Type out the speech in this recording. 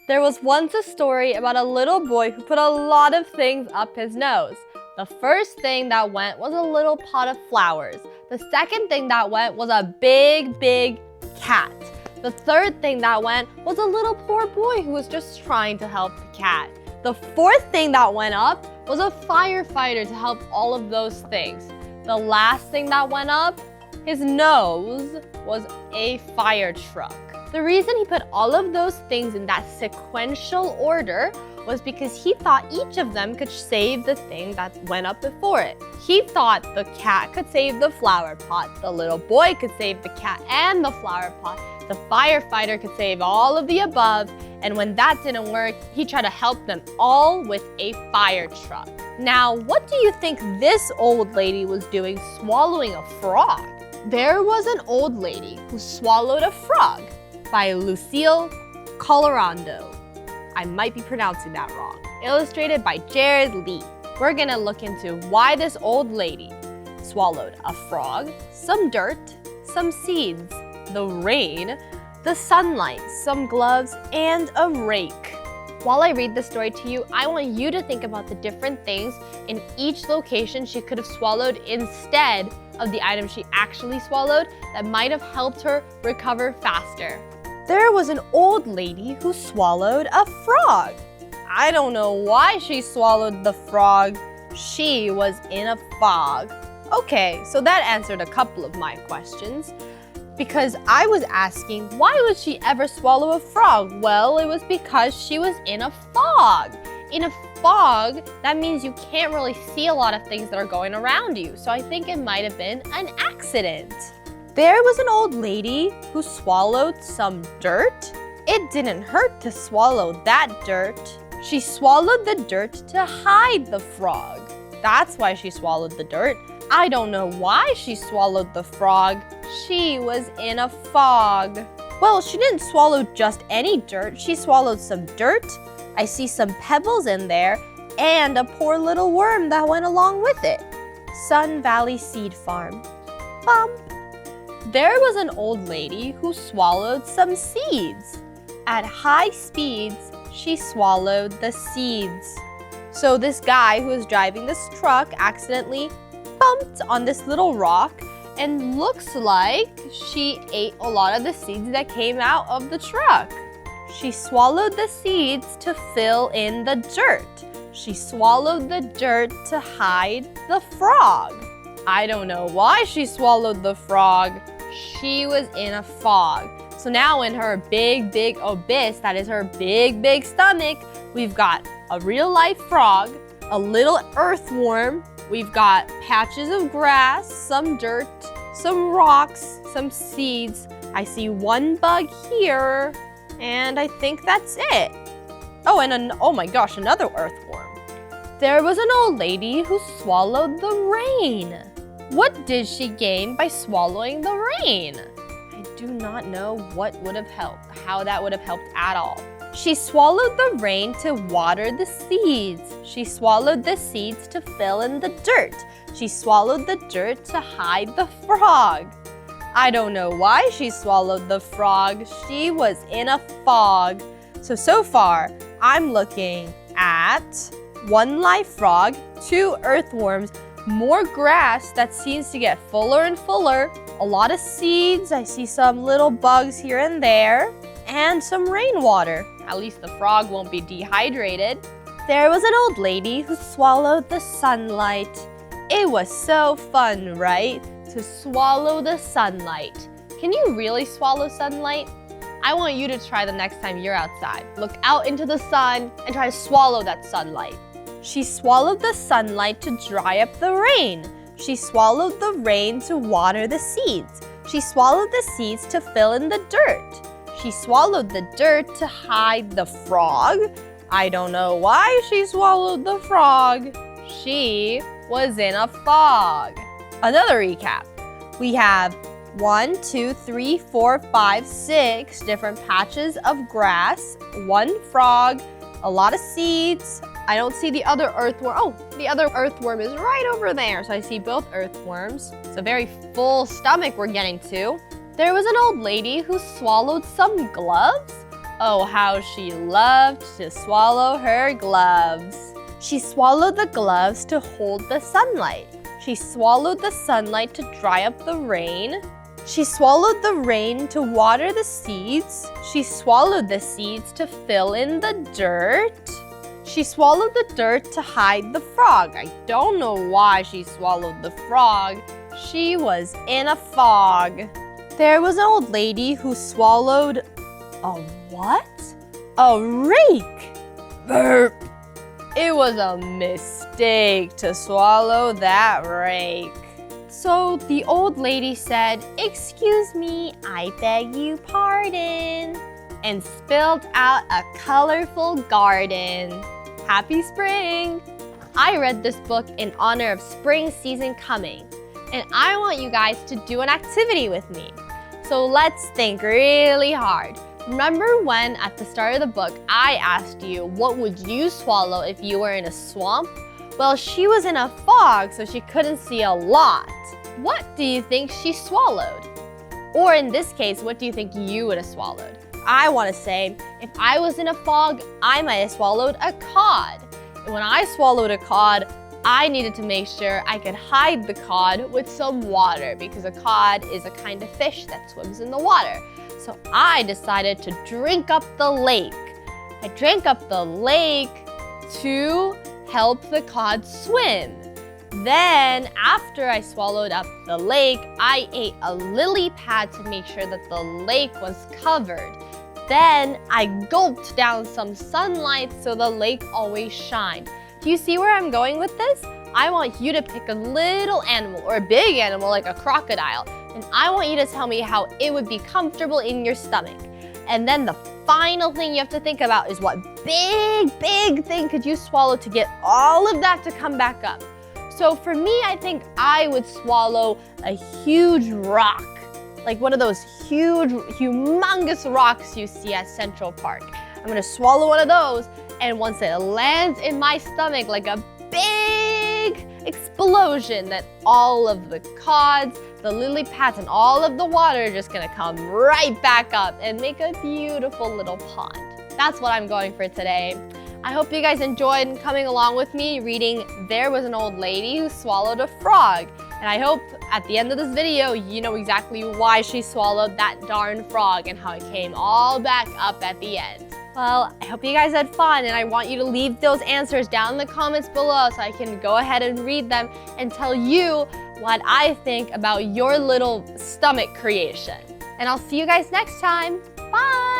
There was once a story about a little boy who put a lot of things up his nose. The first thing that went was a little pot of flowers. The second thing that went was a big, big cat. The third thing that went was a little poor boy who was just trying to help the cat. The fourth thing that went up was a firefighter to help all of those things. The last thing that went up, his nose, was a fire truck. The reason he put all of those things in that sequential order was because he thought each of them could save the thing that went up before it. He thought the cat could save the flower pot, the little boy could save the cat and the flower pot, the firefighter could save all of the above, and when that didn't work, he tried to help them all with a fire truck. Now, what do you think this old lady was doing swallowing a frog? There was an old lady who swallowed a frog by Lucille Colorado. I might be pronouncing that wrong. Illustrated by Jared Lee. We're gonna look into why this old lady swallowed a frog, some dirt, some seeds, the rain, the sunlight, some gloves, and a rake. While I read the story to you, I want you to think about the different things in each location she could have swallowed instead of the item she actually swallowed that might have helped her recover faster. There was an old lady who swallowed a frog. I don't know why she swallowed the frog. She was in a fog. Okay, so that answered a couple of my questions. Because I was asking, why would she ever swallow a frog? Well, it was because she was in a fog. In a fog, that means you can't really see a lot of things that are going around you. So I think it might have been an accident. There was an old lady who swallowed some dirt. It didn't hurt to swallow that dirt. She swallowed the dirt to hide the frog. That's why she swallowed the dirt. I don't know why she swallowed the frog. She was in a fog. Well, she didn't swallow just any dirt. She swallowed some dirt. I see some pebbles in there and a poor little worm that went along with it. Sun Valley Seed Farm. Bump. There was an old lady who swallowed some seeds. At high speeds, she swallowed the seeds. So this guy who was driving this truck accidentally bumped on this little rock, and looks like she ate a lot of the seeds that came out of the truck. She swallowed the seeds to fill in the dirt. She swallowed the dirt to hide the frog. I don't know why she swallowed the frog. She was in a fog. So now in her big, big abyss, that is her big, big stomach, we've got a real life frog, a little earthworm, we've got patches of grass, some dirt, some rocks, some seeds. I see one bug here, and I think that's it. Oh, and oh my gosh, another earthworm. There was an old lady who swallowed the rain. What did she gain by swallowing the rain? I do not know what would have helped, how that would have helped at all. She swallowed the rain to water the seeds. She swallowed the seeds to fill in the dirt. She swallowed the dirt to hide the frog. I don't know why she swallowed the frog. She was in a fog. So far, I'm looking at one live frog, two earthworms, more grass that seems to get fuller and fuller, a lot of seeds, I see some little bugs here and there, and some rainwater. At least the frog won't be dehydrated. There was an old lady who swallowed the sunlight. It was so fun, right? To swallow the sunlight. Can you really swallow sunlight? I want you to try the next time you're outside. Look out into the sun and try to swallow that sunlight. She swallowed the sunlight to dry up the rain. She swallowed the rain to water the seeds. She swallowed the seeds to fill in the dirt. She swallowed the dirt to hide the frog. I don't know why she swallowed the frog. She was in a fog. Another recap. We have 1, 2, 3, 4, 5, 6 different patches of grass, one frog, a lot of seeds. I don't see the other earthworm. Oh, the other earthworm is right over there. So I see both earthworms. It's a very full stomach we're getting to. There was an old lady who swallowed some gloves. Oh, how she loved to swallow her gloves. She swallowed the gloves to hold the sunlight. She swallowed the sunlight to dry up the rain. She swallowed the rain to water the seeds. She swallowed the seeds to fill in the dirt. She swallowed the dirt to hide the frog. I don't know why she swallowed the frog. She was in a fog. There was an old lady who swallowed a what? A rake. Burp. It was a mistake to swallow that rake. So the old lady said, "Excuse me, I beg you pardon," and spilled out a colorful garden. Happy spring! I read this book in honor of spring season coming, and I want you guys to do an activity with me. So let's think really hard. Remember when at the start of the book, I asked you, what would you swallow if you were in a swamp? Well, she was in a fog, so she couldn't see a lot. What do you think she swallowed? Or in this case, what do you think you would have swallowed? I want to say, if I was in a fog, I might have swallowed a cod. And when I swallowed a cod, I needed to make sure I could hide the cod with some water because a cod is a kind of fish that swims in the water. So I decided to drink up the lake. I drank up the lake to help the cod swim. Then, after I swallowed up the lake, I ate a lily pad to make sure that the lake was covered. Then, I gulped down some sunlight so the lake always shined. Do you see where I'm going with this? I want you to pick a little animal or a big animal like a crocodile, and I want you to tell me how it would be comfortable in your stomach. And then the final thing you have to think about is what big thing could you swallow to get all of that to come back up. So for me, I think I would swallow a huge rock, like one of those huge, humongous rocks you see at Central Park. I'm gonna swallow one of those, and once it lands in my stomach like a big explosion, then all of the cods, the lily pads, and all of the water are just gonna come right back up and make a beautiful little pond. That's what I'm going for today. I hope you guys enjoyed coming along with me reading There Was an Old Lady Who Swallowed a Frog. And I hope at the end of this video, you know exactly why she swallowed that darn frog and how it came all back up at the end. Well, I hope you guys had fun, and I want you to leave those answers down in the comments below so I can go ahead and read them and tell you what I think about your little stomach creation. And I'll see you guys next time. Bye!